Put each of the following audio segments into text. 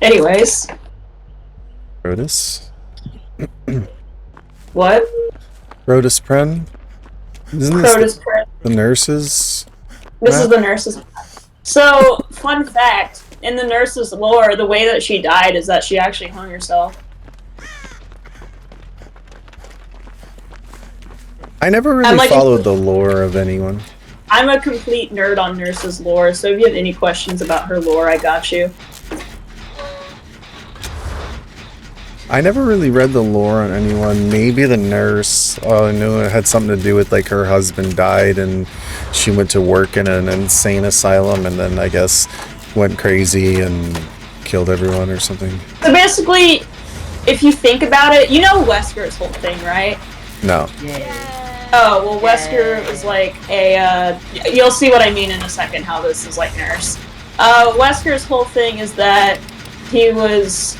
Anyways. Rotus? What? Rotus Pren? Isn't this the nurses? This is the nurses. So, fun fact, in the nurses' lore, the way that she died is that she actually hung herself. I never really followed the lore of anyone. I'm a complete nerd on nurses' lore, so if you have any questions about her lore, I got you. I never really read the lore on anyone. Maybe the nurse. I knew it had something to do with like her husband died and she went to work in an insane asylum and then I guess went crazy and killed everyone or something. So basically, if you think about it, you know Wesker's whole thing, right? No. Oh, well Wesker is like a, you'll see what I mean in a second, how this is like nurse. Wesker's whole thing is that he was,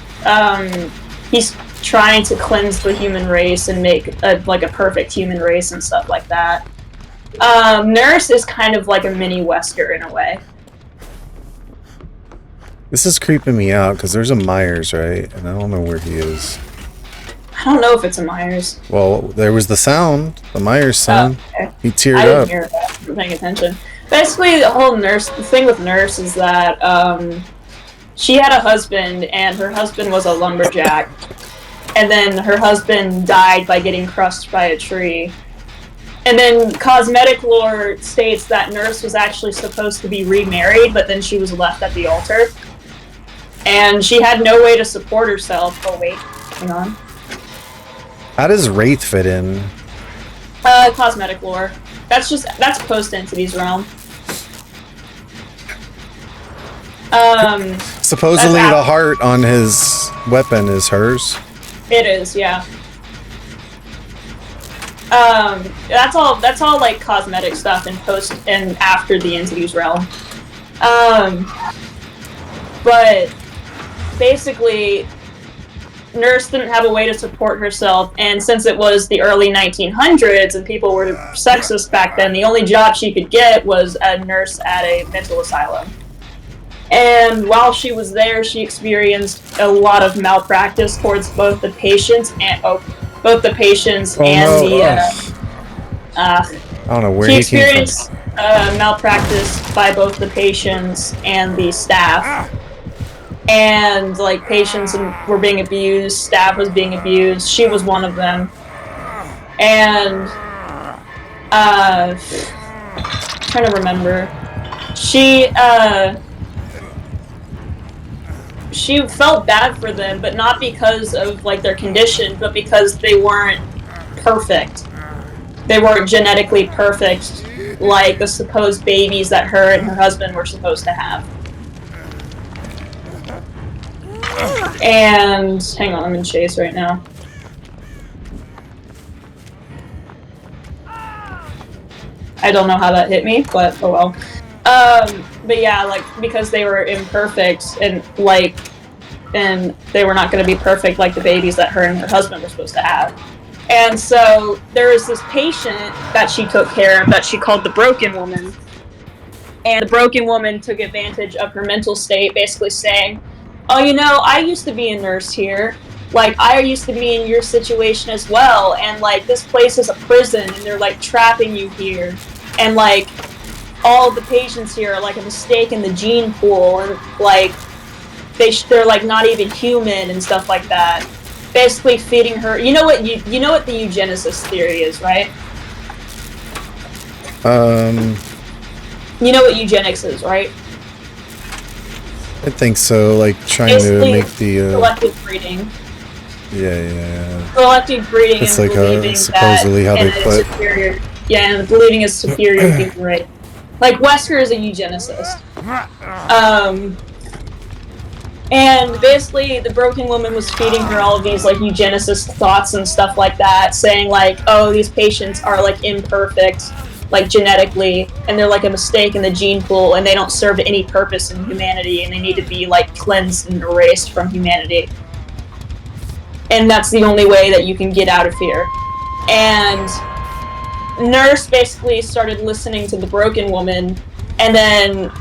he's trying to cleanse the human race and make a perfect human race and stuff like that. Nurse is kind of like a mini Wesker in a way. This is creeping me out because there's a Myers, right? And I don't know where he is. I don't know if it's a Myers. Well, there was the sound, the Myers sound. Oh, okay. He teared up. I didn't hear that. I'm paying attention. Basically, the thing with Nurse is that she had a husband, and her husband was a lumberjack. And then her husband died by getting crushed by a tree. And then cosmetic lore states that Nurse was actually supposed to be remarried, but then she was left at the altar. And she had no way to support herself. Oh wait, hang on. How does Wraith fit in? Cosmetic lore. That's post-Entity's realm. Supposedly the heart on his weapon is hers. It is, yeah. That's all like cosmetic stuff and post and after the Entity's realm. But basically, Nurse didn't have a way to support herself, and since it was the early 1900s and people were sexist back then, the only job she could get was a nurse at a mental asylum. And while she was there, she experienced a lot of malpractice towards both the patients and I don't know where she he came from. experienced malpractice by both the patients and the staff. And like patients were being abused, staff was being abused. She was one of them. And trying to remember, she felt bad for them, but not because of like their condition, but because they weren't perfect. They weren't genetically perfect like the supposed babies that her and her husband were supposed to have. And hang on, I'm in chase right now. I don't know how that hit me, but oh well. But yeah, like because they were imperfect and they were not going to be perfect like the babies that her and her husband were supposed to have. And so there was this patient that she took care of that she called the Broken Woman. And the Broken Woman took advantage of her mental state, basically saying, oh, you know, I used to be a nurse here. Like, I used to be in your situation as well. And, like, this place is a prison, and they're, like, trapping you here. And, like, all the patients here are, like, a mistake in the gene pool. And, like, they're, like, not even human and stuff like that. Basically feeding her... You know what the eugenicist theory is, right? You know what eugenics is, right? I think so, like trying basically, to make the selective breeding. Yeah. Selective breeding it's and like believing supposedly that how they put superior. Yeah, and believing is superior human right. Like Wesker is a eugenicist. And basically the Broken Woman was feeding her all of these like eugenicist thoughts and stuff like that, saying like, oh, these patients are like imperfect, like genetically, and they're like a mistake in the gene pool, and they don't serve any purpose in humanity, and they need to be like cleansed and erased from humanity. And that's the only way that you can get out of here. And Nurse basically started listening to the Broken Woman, and then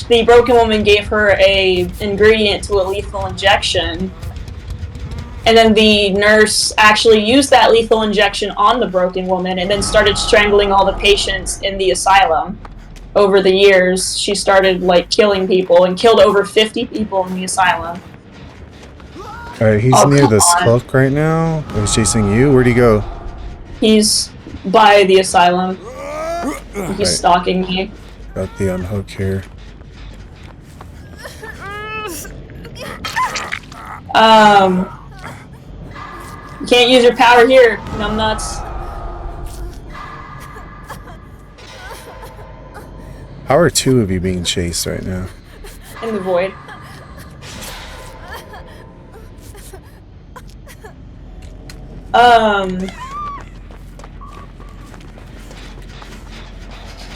the broken woman gave her a ingredient to a lethal injection, and then the nurse actually used that lethal injection on the broken woman and then started strangling all the patients in the asylum. Over the years, she started like killing people and killed over 50 people in the asylum. Alright, he's near this hook right now. He's chasing you. Where'd he go? He's by the asylum. He's stalking me. Got the unhook here. You can't use your power here, numbnuts. How are two of you being chased right now? In the void.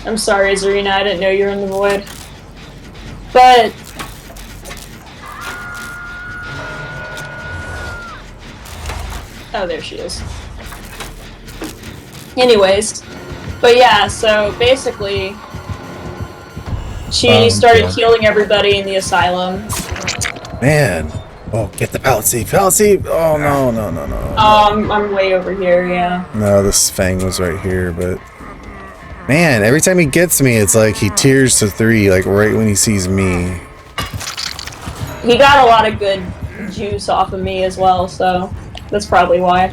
I'm sorry, Zarina, I didn't know you were in the void. But oh, there she is. Anyways, but yeah, so basically she started killing everybody in the asylum. Man. Oh, get the Palsy. Palsy! Oh, no. I'm way over here, yeah. No, this Fang was right here, but... Man, every time he gets me, it's like he tears to 3, like right when he sees me. He got a lot of good juice off of me as well, so that's probably why.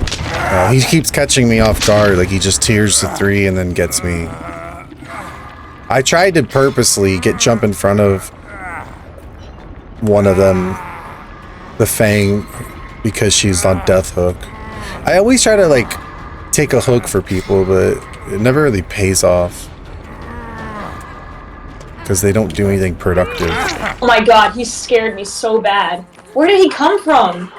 He keeps catching me off guard, like he just tears to 3 and then gets me. I tried to purposely jump in front of one of them, the Fang, because she's on death hook. I always try to like take a hook for people, but it never really pays off because they don't do anything productive. Oh my god, he scared me so bad. Where did he come from?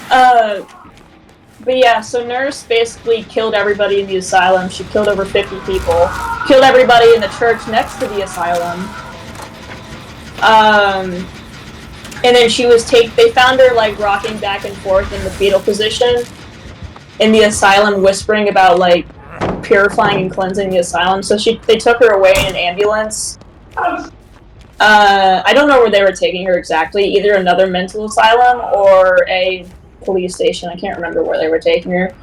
But yeah, so Nurse basically killed everybody in the asylum. She killed over 50 people. Killed everybody in the church next to the asylum. And then she was they found her like rocking back and forth in the fetal position in the asylum, whispering about like purifying and cleansing the asylum. So they took her away in an ambulance. I don't know where they were taking her exactly, either another mental asylum or a police station. I can't remember where they were taking her.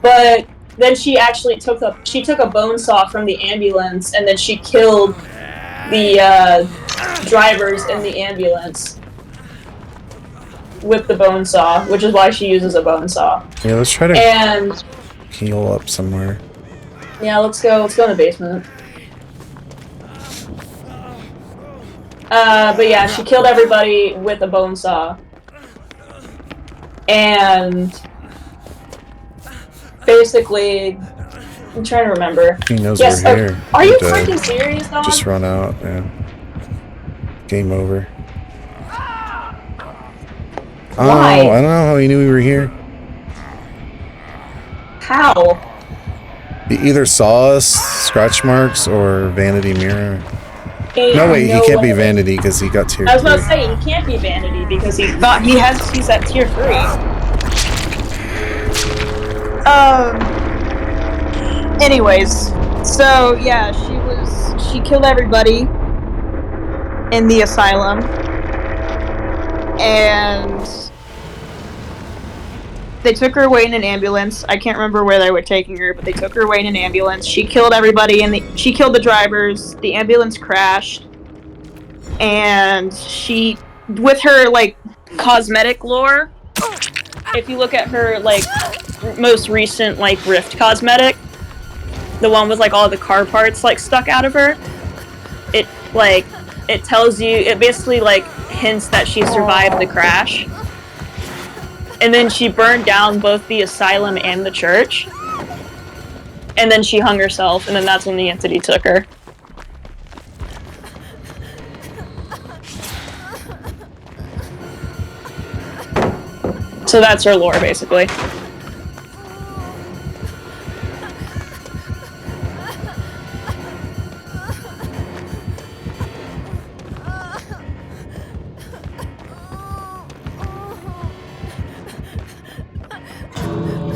But then she actually took a bone saw from the ambulance, and then she killed the drivers in the ambulance with the bone saw, which is why she uses a bone saw. Yeah, let's try to heal up somewhere. Yeah, let's go in the basement. But yeah, she killed everybody with a bone saw. And basically, I'm trying to remember. He knows we're here. Are you freaking serious, though? Just run out, yeah. Game over. Why? Oh, I don't know how he knew we were here. How? He either saw us, scratch marks, or vanity mirror. No, wait, he can't be vanity because he got tier 3. I was about to say, he can't be vanity because he's at tier 3. Anyways, so yeah, she killed everybody in the asylum, and they took her away in an ambulance. I can't remember where they were taking her, but they took her away in an ambulance. She killed everybody, she killed the drivers. The ambulance crashed, and with her like cosmetic lore, if you look at her like most recent like Rift cosmetic, the one with like all the car parts like stuck out of her, it tells you, it basically like hints that she survived the crash. And then she burned down both the asylum and the church. And then she hung herself, and then that's when the entity took her. So that's her lore, basically.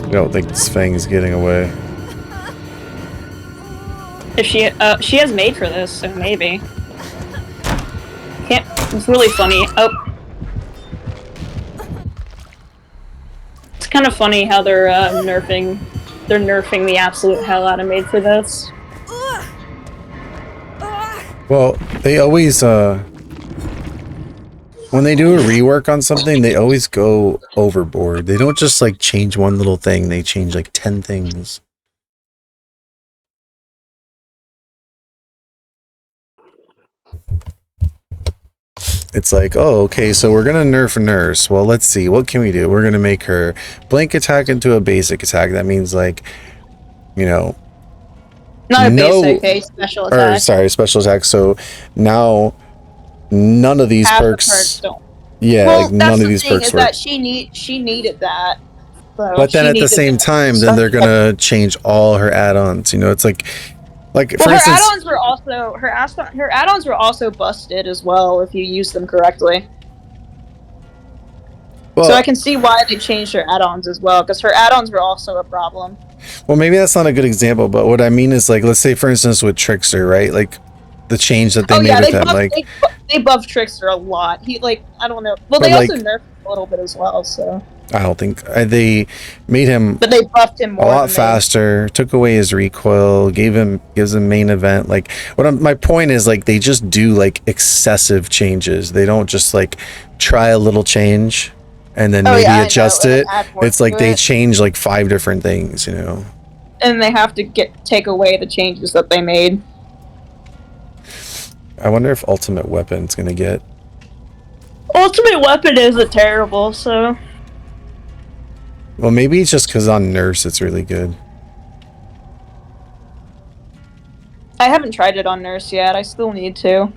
I don't think this Fang is getting away. If she has made for this, so maybe. can't. It's really funny. Oh, it's kind of funny how they're nerfing. They're nerfing the absolute hell out of Made for this. Well, they always when they do a rework on something, they always go overboard. They don't just like change one little thing, they change like 10 things. It's like, oh, okay, so we're gonna nerf Nurse. Well, let's see, what can we do? We're gonna make her blank attack into a basic attack. That means like, you know, not a basic, a special attack. Or sorry, special attack. So now none of these perks don't. Yeah, well, like none of these perks is work. that she needed that. So but then at the same time, then they're gonna change all her add-ons. You know, it's like well, for instance, her add-ons were also her add-ons were also busted as well if you use them correctly. Well, so I can see why they changed her add-ons as well, because her add-ons were also a problem. Well, maybe that's not a good example, but what I mean is like, let's say for instance with Trickster, right? Like the change that they made with him, like they buffed Trickster a lot. He like I don't know. Well, they also nerfed him a little bit as well. So I don't think they made him. But they buffed him more. A lot faster. Took away his recoil. Gives him main event. Like my point is like they just do like excessive changes. They don't just like try a little change and then maybe adjust it. It's like they change like 5 different things, you know. And they have to take away the changes that they made. I wonder if Ultimate Weapon's gonna get. Ultimate Weapon isn't terrible, so. Well, maybe it's just because on Nurse it's really good. I haven't tried it on Nurse yet. I still need to.